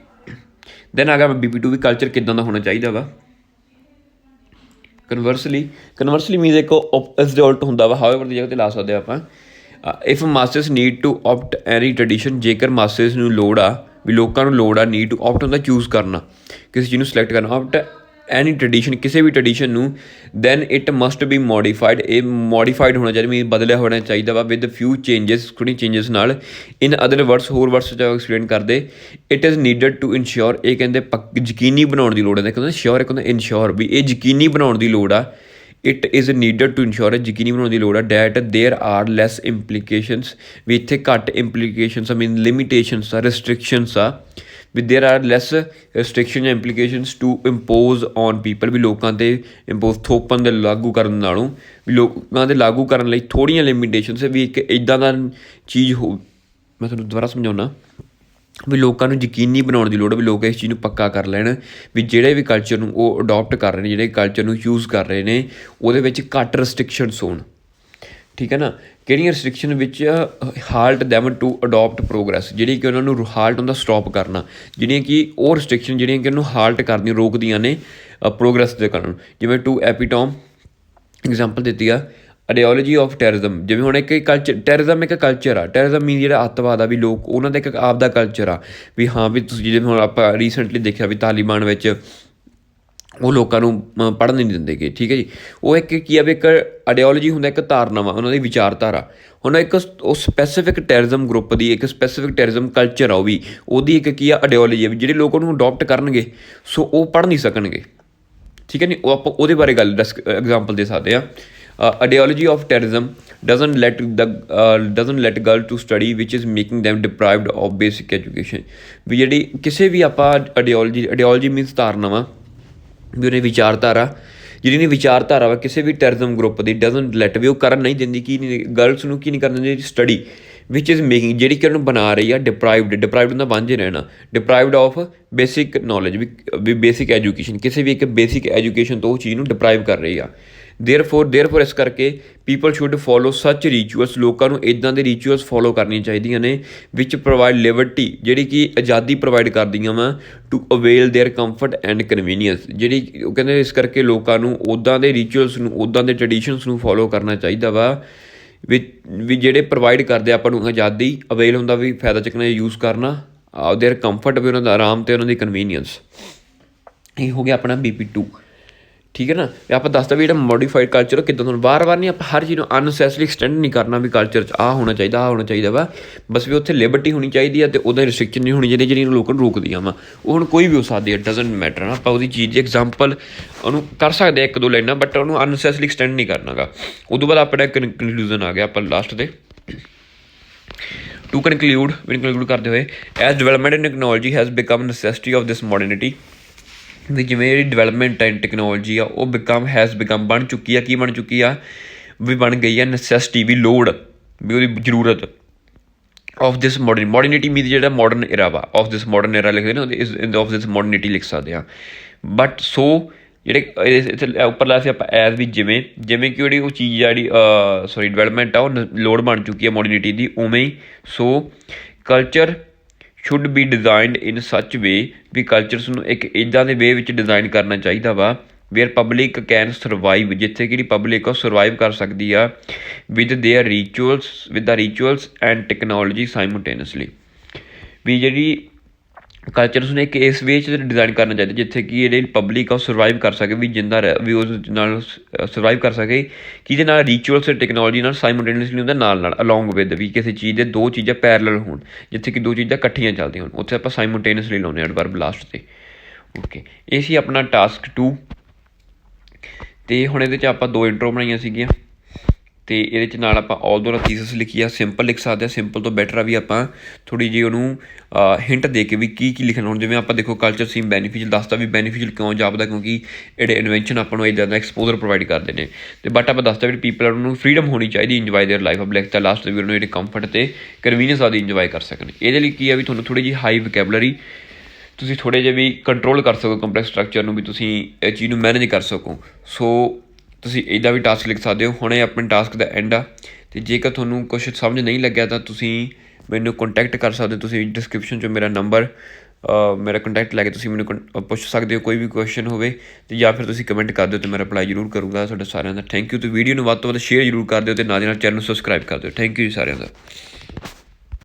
ਦੈਨ ਆ ਗਿਆ BP2 ਵੀ ਕਲਚਰ ਕਿੱਦਾਂ ਦਾ ਹੋਣਾ ਚਾਹੀਦਾ ਵਾ। ਕਨਵਰਸਲੀ ਮੀਨਸ ਇੱਕ ਇਸ ਦੇ ਉਲਟ ਹੁੰਦਾ ਵਾ, ਹਾਊਐਵਰ ਦੀ ਜਗ੍ਹਾ 'ਤੇ ਲਾ ਸਕਦੇ ਆਪਾਂ। If masses need to opt any tradition, ਜੇਕਰ ਮਾਸਿਸ ਨੂੰ ਲੋੜ ਆ, ਵੀ ਲੋਕਾਂ ਨੂੰ ਲੋੜ ਆ, ਨੀਡ ਟੂ ਆਪਟ ਹੁੰਦਾ ਚੂਜ਼ ਕਰਨਾ, ਕਿਸੇ ਚੀਜ਼ ਨੂੰ ਸਿਲੈਕਟ ਕਰਨਾ, ਆਪਟ ਐਨੀ ਟ੍ਰਡੀਸ਼ਨ, ਕਿਸੇ ਵੀ ਟ੍ਰਡੀਸ਼ਨ ਨੂੰ, then it must be modified, ਇਹ ਮੋਡੀਫਾਈਡ ਹੋਣਾ ਚਾਹੀਦਾ, ਮੀਨਸ ਬਦਲਿਆ ਹੋਣਾ ਚਾਹੀਦਾ ਵਾ ਵਿਦ ਫਿਊ ਚੇਂਜਸ, ਥੋੜ੍ਹੀ ਚੇਂਜਸ ਨਾਲ। ਇਨ ਅਦਰ ਵਰਡਸ, ਹੋਰ ਵਰਡਸ 'ਚ ਐਕਸਪਲੇਨ ਕਰਦੇ, it is needed to ensure, ਇਹ ਕਹਿੰਦੇ ਯਕੀਨੀ ਬਣਾਉਣ ਦੀ ਲੋੜ ਹੈ, ਇੱਕ ਹੁੰਦਾ ਸ਼ੋਰ, ਇੱਕ ਹੁੰਦਾ ਇਨਸ਼ੋਰ, ਵੀ ਇਹ ਯਕੀਨੀ ਬਣਾਉਣ ਦੀ ਲੋੜ ਆ। It is needed to ensure, ਯਕੀਨੀ ਬਣਾਉਣ ਦੀ ਲੋੜ ਆ। That there are less implications, ਵੀ ਇੱਥੇ ਘੱਟ ਇੰਪਲੀਕੇਸ਼ਨਸ ਆ, ਮੀਨ ਲਿਮੀਟੇਸ਼ਨਸ ਆ, ਰਿਸਟ੍ਰਿਕਸ਼ਨਸ ਆ, ਵੀ ਦੇਅਰ ਆਰ ਲੈਸ ਰਿਸਟ੍ਰਿਕਸ਼ਨ ਜਾਂ implications to impose on people, ਵੀ ਲੋਕਾਂ 'ਤੇ ਇੰਪੋਜ਼ ਥੋਪਣ ਦੇ ਲਾਗੂ ਕਰਨ ਨਾਲੋਂ, ਵੀ ਲੋਕਾਂ 'ਤੇ ਲਾਗੂ ਕਰਨ ਲਈ ਥੋੜ੍ਹੀਆਂ ਲਿਮੀਟੇਸ਼ਨਸ, ਵੀ ਇੱਕ ਇੱਦਾਂ ਦਾ ਚੀਜ਼ ਹੋ, ਮੈਂ ਤੁਹਾਨੂੰ ਦੁਬਾਰਾ ਸਮਝਾਉਂਦਾ, ਵੀ ਲੋਕਾਂ ਨੂੰ ਯਕੀਨੀ ਬਣਾਉਣ ਦੀ ਲੋੜ, ਵੀ ਲੋਕ ਇਸ ਚੀਜ਼ ਨੂੰ ਪੱਕਾ ਕਰ ਲੈਣ ਵੀ ਜਿਹੜੇ ਵੀ ਕਲਚਰ ਨੂੰ ਉਹ ਅਡੋਪਟ ਕਰ ਰਹੇ ਨੇ, ਜਿਹੜੇ ਕਲਚਰ ਨੂੰ ਯੂਜ਼ ਕਰ ਰਹੇ ਨੇ, ਉਹਦੇ ਵਿੱਚ ਘੱਟ ਰਿਸਟ੍ਰਿਕਸ਼ਨਸ ਹੋਣ। ਠੀਕ ਹੈ ਨਾ। ਕਿਹੜੀਆਂ ਰਿਸਟ੍ਰਿਕਸ਼ਨ ਵਿੱਚ halt them to adopt progress, ਜਿਹੜੀ ਕਿ ਉਹਨਾਂ ਨੂੰ ਹਾਲਟ ਹੁੰਦਾ ਸਟੋਪ ਕਰਨਾ, ਜਿਹੜੀਆਂ ਕਿ ਉਹ ਰਿਸਟ੍ਰਿਕਸ਼ਨ ਜਿਹੜੀਆਂ ਕਿ ਉਹਨੂੰ ਹਾਲਟ ਕਰਦੀਆਂ, ਰੋਕਦੀਆਂ ਨੇ ਪ੍ਰੋਗਰੈਸ ਦੇ ਕਾਰਨ। ਜਿਵੇਂ ਟੂ ਐਪੀਟੋਮ ਐਗਜ਼ਾਮਪਲ ਦਿੱਤੀ ਆ, ਆਈਡੀਓਲੋਜੀ ਆਫ ਟੈਰਰਿਜ਼ਮ, ਜਿਵੇਂ ਹੁਣ ਇੱਕ ਕਲਚਰ, ਟੈਰਰਿਜ਼ਮ ਇੱਕ ਕਲਚਰ ਆ, ਟੈਰਰਿਜ਼ਮ ਮੀਨ ਜਿਹੜਾ ਅੱਤਵਾਦ ਆ, ਵੀ ਲੋਕ ਉਹਨਾਂ ਦਾ ਇੱਕ ਆਪਦਾ ਕਲਚਰ ਆ, ਵੀ ਹਾਂ ਵੀ ਤੁਸੀਂ ਜਿਵੇਂ ਹੁਣ ਆਪਾਂ ਰੀਸੈਂਟਲੀ ਦੇਖਿਆ ਵੀ ਤਾਲੀਬਾਨ ਵਿੱਚ ਉਹ ਲੋਕਾਂ ਨੂੰ ਪੜ੍ਹਨ ਨਹੀਂ ਦਿੰਦੇ ਗੇ। ਠੀਕ ਹੈ ਜੀ। ਉਹ ਇੱਕ ਕੀ ਆ ਵੀ ਇੱਕ ਆਈਡੀਓਲੋਜੀ ਹੁੰਦਾ, ਇੱਕ ਧਾਰਨਾ ਵਾ, ਉਹਨਾਂ ਦੀ ਵਿਚਾਰਧਾਰਾ। ਹੁਣ ਇੱਕ ਉਹ ਸਪੈਸੀਫਿਕ ਟੈਰਰਿਜ਼ਮ ਗਰੁੱਪ ਦੀ ਇੱਕ ਸਪੈਸੀਫਿਕ ਟੈਰਰਿਜ਼ਮ ਕਲਚਰ ਆ, ਉਹ ਵੀ ਉਹਦੀ ਇੱਕ ਕੀ ਆ ਆਈਡੀਓਲੋਜੀ ਆ, ਵੀ ਜਿਹੜੇ ਲੋਕ ਉਹਨੂੰ ਅਡੋਪਟ ਕਰਨਗੇ ਸੋ ਉਹ ਪੜ੍ਹ ਨਹੀਂ ਸਕਣਗੇ। ਠੀਕ ਹੈ ਨਹੀਂ। ਉਹ ਆਪਾਂ ਉਹਦੇ ਬਾਰੇ ਐਗਜ਼ਾਮਪਲ ਦੇ ਸਕਦੇ ਹਾਂ। Ideology of terrorism doesn't let girl to study which is making them deprived of basic education, ਵੀ ਜਿਹੜੀ ਕਿਸੇ ਵੀ ਆਪਾਂ ਆਈਡੀਓਲੋਜੀ ਮੀਨਸ ਧਾਰਨਾ ਵਾ, ਵੀ ਉਹਨੇ ਵਿਚਾਰਧਾਰਾ, ਜਿਹੜੀ ਨਹੀਂ ਵਿਚਾਰਧਾਰਾ ਵਾ ਕਿਸੇ ਵੀ terrorism group the, doesn't light, ਵੀ ਉਹ ਕਰਨ ਨਹੀਂ ਦਿੰਦੀ, ਕੀ ਨਹੀਂ ਗਰਲਸ ਨੂੰ ਕੀ ਨਹੀਂ ਕਰਨ ਦਿੰਦੀ ਸਟੱਡੀ, ਵਿਚ ਇਜ਼ ਮੇਕਿੰਗ, ਜਿਹੜੀ ਕਿ ਉਹਨੂੰ ਬਣਾ ਰਹੀ ਆ ਡਿਪਰਾਈਵਡ ਹੁੰਦਾ ਵਾਂਝੇ ਰਹਿਣਾ, ਡਿਪਰਾਈਵਡ ਆਫ ਬੇਸਿਕ ਨੌਲੇਜ, ਵੀ ਬੇਸਿਕ ਐਜੂਕੇਸ਼ਨ, ਕਿਸੇ ਵੀ ਇੱਕ ਬੇਸਿਕ ਐਜੂਕੇਸ਼ਨ ਤੋਂ ਉਹ ਚੀਜ਼ ਨੂੰ ਡਿਪਰਾਈਵ ਕਰ ਰਹੀ ਆ। ਦੇਅਰਫੋਰ ਇਸ ਕਰਕੇ ਪੀਪਲ ਸ਼ੁੱਡ ਫੋਲੋ ਸੱਚ ਰਿਚੁਅਲਸ, ਲੋਕਾਂ ਨੂੰ ਇੱਦਾਂ ਦੇ ਰਿਚੁਅਲਸ ਫੋਲੋ ਕਰਨੀਆਂ ਚਾਹੀਦੀਆਂ ਨੇ ਵਿਚ ਪ੍ਰੋਵਾਈਡ ਲਿਬਰਟੀ, ਜਿਹੜੀ ਕਿ ਆਜ਼ਾਦੀ ਪ੍ਰੋਵਾਈਡ ਕਰਦੀਆਂ ਵਾ, to avail their comfort and convenience, ਜਿਹੜੀ ਉਹ ਕਹਿੰਦੇ ਇਸ ਕਰਕੇ ਲੋਕਾਂ ਨੂੰ ਉੱਦਾਂ ਦੇ ਰਿਚੁਅਲਸ ਨੂੰ, ਉੱਦਾਂ ਦੇ ਟਰਡੀਸ਼ਨਸ ਨੂੰ ਫੋਲੋ ਕਰਨਾ ਚਾਹੀਦਾ ਵਾ ਵੀ ਜਿਹੜੇ ਪ੍ਰੋਵਾਈਡ ਕਰਦੇ ਆਪਾਂ ਨੂੰ ਆਜ਼ਾਦੀ, ਅਵੇਲ ਹੁੰਦਾ ਵੀ ਫਾਇਦਾ ਚੱਕਣਾ, ਯੂਜ਼ ਕਰਨਾ, ਦੇਅਰ ਕੰਫਰਟ ਵੀ ਉਹਨਾਂ ਦਾ ਆਰਾਮ ਅਤੇ ਉਹਨਾਂ ਦੀ ਕਨਵੀਨੀਅੰਸ। ਇਹ ਹੋ ਗਿਆ ਆਪਣਾ BP2। ਠੀਕ ਹੈ ਨਾ। ਆਪਾਂ ਦੱਸਦਾ ਵੀ ਜਿਹੜਾ ਮੋਡੀਫਾਈਡ ਕਲਚਰ ਕਿੱਦਾਂ ਤੁਹਾਨੂੰ ਵਾਰ ਨਹੀਂ, ਆਪਾਂ ਹਰ ਚੀਜ਼ ਨੂੰ ਅਨਨੈਸੈਸਰੀ ਐਕਸਟੈਂਡ ਨਹੀਂ ਕਰਨਾ ਵੀ ਕਲਚਰ 'ਚ ਆਹ ਹੋਣਾ ਚਾਹੀਦਾ ਵਾ, ਬਸ ਵੀ ਉੱਥੇ ਲਿਬਰਟੀ ਹੋਣੀ ਚਾਹੀਦੀ ਆ ਅਤੇ ਉਹਦਾ ਰਿਸਟ੍ਰਿਕਸ਼ਨ ਨਹੀਂ ਹੋਣੀ ਚਾਹੀਦੀ ਜਿਹੜੀਆਂ ਲੋਕਾਂ ਨੂੰ ਰੋਕਦੀਆਂ ਵਾ। ਉਹ ਹੁਣ ਕੋਈ ਵੀ ਹੋ ਸਕਦੀ ਹੈ, ਡਜ਼ਨਟ ਮੈਟਰ ਨਾ। ਆਪਾਂ ਉਹਦੀ ਚੀਜ਼ ਦੀ ਐਗਜ਼ਾਮਪਲ ਉਹਨੂੰ ਕਰ ਸਕਦੇ ਹਾਂ 1-2 ਲਾਈਨਾਂ, ਬਟ ਉਹਨੂੰ ਅਨਨੈਸੈਸਰੀ ਐਕਸਟੈਂਡ ਨਹੀਂ ਕਰਨਾ ਗਾ। ਉਦੋਂ ਬਾਅਦ ਆਪਣਾ ਕਨਕਲੂਜਨ ਆ ਗਿਆ ਆਪਾਂ ਲਾਸਟ 'ਤੇ। ਟੂ ਕਨਕਲੂਡ ਕਰਦੇ ਹੋਏ, as development in technology has become necessity of this modernity, ਵੀ ਜਿਵੇਂ ਜਿਹੜੀ ਡਿਵੈਲਪਮੈਂਟ ਐਂਡ ਟੈਕਨੋਲੋਜੀ ਆ ਉਹ ਬਿਕਮ ਬਣ ਚੁੱਕੀ ਆ, ਕੀ ਬਣ ਚੁੱਕੀ ਆ, ਵੀ ਬਣ ਗਈ ਆ ਨੈਸੈਸਿਟੀ, ਵੀ ਲੋੜ, ਵੀ ਉਹਦੀ ਜ਼ਰੂਰਤ ਆਫ ਦਿਸ ਮੋਡਰਨਿਟੀ ਮੀਨ ਜਿਹੜਾ ਮਾਡਰਨ ਏਰਾ ਵਾ, ਆਫ ਦਿਸ ਮਾਡਰਨ ਏਰਾ ਲਿਖਦੇ ਨਾ ਉਹਦੇ ਆਫ ਦਿਸ ਮੋਡਰਨਿਟੀ ਲਿਖ ਸਕਦੇ ਹਾਂ। ਬਟ ਸੋ ਜਿਹੜੇ ਇੱਥੇ ਉੱਪਰ ਲਿਆ ਸੀ ਆਪਾਂ ਐਜ਼ ਵੀ ਜਿਵੇਂ ਕਿ ਜਿਹੜੀ ਉਹ ਚੀਜ਼ ਆ ਜਿਹੜੀ ਡਿਵੈਲਪਮੈਂਟ ਆ ਉਹ ਲੋੜ ਬਣ ਚੁੱਕੀ ਹੈ ਮੋਡਰਨਿਟੀ ਦੀ, ਉਵੇਂ ਹੀ ਸੋ ਕਲਚਰ ਸ਼ੁੱਡ ਬੀ ਡਿਜ਼ਾਈਨਡ ਇਨ ਸੱਚ ਵੇ, ਵੀ ਕਲਚਰਸ ਨੂੰ ਇੱਕ ਇੱਦਾਂ ਦੇ ਵੇ ਵਿੱਚ ਡਿਜ਼ਾਈਨ ਕਰਨਾ ਚਾਹੀਦਾ ਵਾ ਵੇਅਰ ਪਬਲਿਕ ਕੈਨ ਸਰਵਾਈਵ, ਜਿੱਥੇ ਕਿ ਜਿਹੜੀ ਪਬਲਿਕ ਉਹ ਸਰਵਾਈਵ ਕਰ ਸਕਦੀ ਆ with the rituals and technology simultaneously, ਵੀ ਜਿਹੜੀ ਕਲਚਰਸ ਨੂੰ ਇੱਕ ਇਸ ਵੇ 'ਚ ਡਿਜ਼ਾਈਨ ਕਰਨਾ ਚਾਹੀਦਾ ਜਿੱਥੇ ਕਿ ਜਿਹੜੀ ਪਬਲਿਕ ਆ ਉਹ ਸਰਵਾਈਵ ਕਰ ਸਕੇ, ਵੀ ਵੀ ਉਸ ਨਾਲ ਸਰਵਾਈਵ ਕਰ ਸਕੇ, ਕਿਹਦੇ ਨਾਲ, ਰਿਚੁਅਲਸ ਅਤੇ ਟੈਕਨੋਲੋਜੀ ਨਾਲ ਸਾਈਮਲਟੇਨੀਅਸਲੀ ਉਹਦੇ ਨਾਲ ਅਲੋਂਗ ਵਿਦ, ਵੀ ਕਿਸੇ ਚੀਜ਼ ਦੇ ਦੋ ਚੀਜ਼ਾਂ ਪੈਰਲਲ ਹੋਣ, ਜਿੱਥੇ ਕਿ ਦੋ ਚੀਜ਼ਾਂ ਇਕੱਠੀਆਂ ਚੱਲਦੀਆਂ ਹੋਣ, ਉੱਥੇ ਆਪਾਂ ਸਾਈਮਲਟੇਨੀਅਸਲੀ ਲਾਉਂਦੇ ਹਾਂ ਐਡਵਰਬ ਲਾਸਟ 'ਤੇ। ਓਕੇ, ਇਹ ਸੀ ਆਪਣਾ ਟਾਸਕ 2, ਅਤੇ ਹੁਣ ਇਹਦੇ 'ਚ ਆਪਾਂ 2 ਇੰਟਰੋ ਬਣਾਈਆਂ ਸੀਗੀਆਂ, ਅਤੇ ਇਹਦੇ 'ਚ ਨਾਲ ਆਪਾਂ ਆਲ ਦੋਨਾਂ ਥੀਸਿਸ ਲਿਖੀ ਆ, ਸਿੰਪਲ ਲਿਖ ਸਕਦੇ ਹਾਂ, ਸਿੰਪਲ ਤੋਂ ਬੈਟਰ ਆ ਵੀ ਆਪਾਂ ਥੋੜ੍ਹੀ ਜਿਹੀ ਉਹਨੂੰ ਹਿੰਟ ਦੇ ਕੇ ਵੀ ਕੀ ਲਿਖਣਾ। ਹੁਣ ਜਿਵੇਂ ਆਪਾਂ ਦੇਖੋ ਕਲਚਰ ਸੀਮ ਬੈਨੀਫਿਸ਼ੀਅਲ ਦੱਸਦਾ, ਵੀ ਬੈਨੀਫਿਸ਼ੀਅਲ ਕਿਉਂ ਜਾਪਦਾ, ਕਿਉਂਕਿ ਜਿਹੜੇ ਇਨਵੈਂਸ਼ਨ ਆਪਾਂ ਨੂੰ ਇੱਦਾਂ ਦਾ ਐਕਸਪੋਜ਼ਰ ਪ੍ਰੋਵਾਈਡ ਕਰਦੇ ਨੇ, ਅਤੇ ਬਟ ਆਪਾਂ ਦੱਸਦਾ ਵੀ ਪੀਪਲ ਨੂੰ ਫਰੀਡਮ ਹੋਣੀ ਚਾਹੀਦੀ ਇੰਜੋਏ ਦੇਅਰ ਲਾਈਫ, ਆਪਾਂ ਲਿਖਤਾ ਲਾਸਟ ਵੀ ਉਹਨੂੰ ਜਿਹੜੇ ਕੰਫਰਟ ਅਤੇ ਕਨਵੀਨੀਅੰਸ ਆਦਿ ਇੰਜੋਏ ਕਰ ਸਕਣ। ਇਹਦੇ ਲਈ ਕੀ ਆ ਵੀ ਤੁਹਾਨੂੰ ਥੋੜ੍ਹੀ ਜਿਹੀ ਹਾਈ ਵਕੈਬਲਰੀ, ਤੁਸੀਂ ਥੋੜ੍ਹੇ ਜਿਹੇ ਵੀ ਕੰਟਰੋਲ ਕਰ ਸਕੋ ਕੰਪਲੈਕਸ ਸਟਰਕਚਰ ਨੂੰ, ਵੀ ਤੁਸੀਂ ਇਹ ਚੀਜ਼ ਨੂੰ ਮੈਨੇਜ ਕਰ ਸਕੋ। ਸੋ ਤੁਸੀਂ ਇੱਦਾਂ ਵੀ ਟਾਸਕ ਲਿਖ ਸਕਦੇ ਹੋ। ਹੁਣ ਇਹ ਆਪਣੇ ਟਾਸਕ ਦਾ ਐਂਡ ਆ, ਅਤੇ ਜੇਕਰ ਤੁਹਾਨੂੰ ਕੁਛ ਸਮਝ ਨਹੀਂ ਲੱਗਿਆ ਤਾਂ ਤੁਸੀਂ ਮੈਨੂੰ ਕੰਟੈਕਟ ਕਰ ਸਕਦੇ ਹੋ। ਤੁਸੀਂ ਡਿਸਕ੍ਰਿਪਸ਼ਨ 'ਚੋਂ ਮੇਰਾ ਨੰਬਰ, ਮੇਰਾ ਕੰਟੈਕਟ ਲੈ ਕੇ ਤੁਸੀਂ ਮੈਨੂੰ ਪੁੱਛ ਸਕਦੇ ਹੋ ਕੋਈ ਵੀ ਕੁਐਸਚਨ ਹੋਵੇ, ਅਤੇ ਜਾਂ ਫਿਰ ਤੁਸੀਂ ਕਮੈਂਟ ਕਰ ਦਿਓ ਅਤੇ ਮੈਂ ਰਿਪਲਾਈ ਜ਼ਰੂਰ ਕਰੂੰਗਾ ਤੁਹਾਡਾ ਸਾਰਿਆਂ ਦਾ। Thank you. ਅਤੇ ਵੀਡੀਓ ਨੂੰ ਵੱਧ ਤੋਂ ਵੱਧ ਸ਼ੇਅਰ ਜ਼ਰੂਰ ਕਰ ਦਿਓ, ਅਤੇ ਨਾਲ ਦੀ ਨਾਲ ਚੈਨਲ ਨੂੰ ਸਬਸਕ੍ਰਾਈਬ ਕਰ ਦਿਓ। ਥੈਂਕ ਯੂ ਜੀ ਸਾਰਿਆਂ ਦਾ।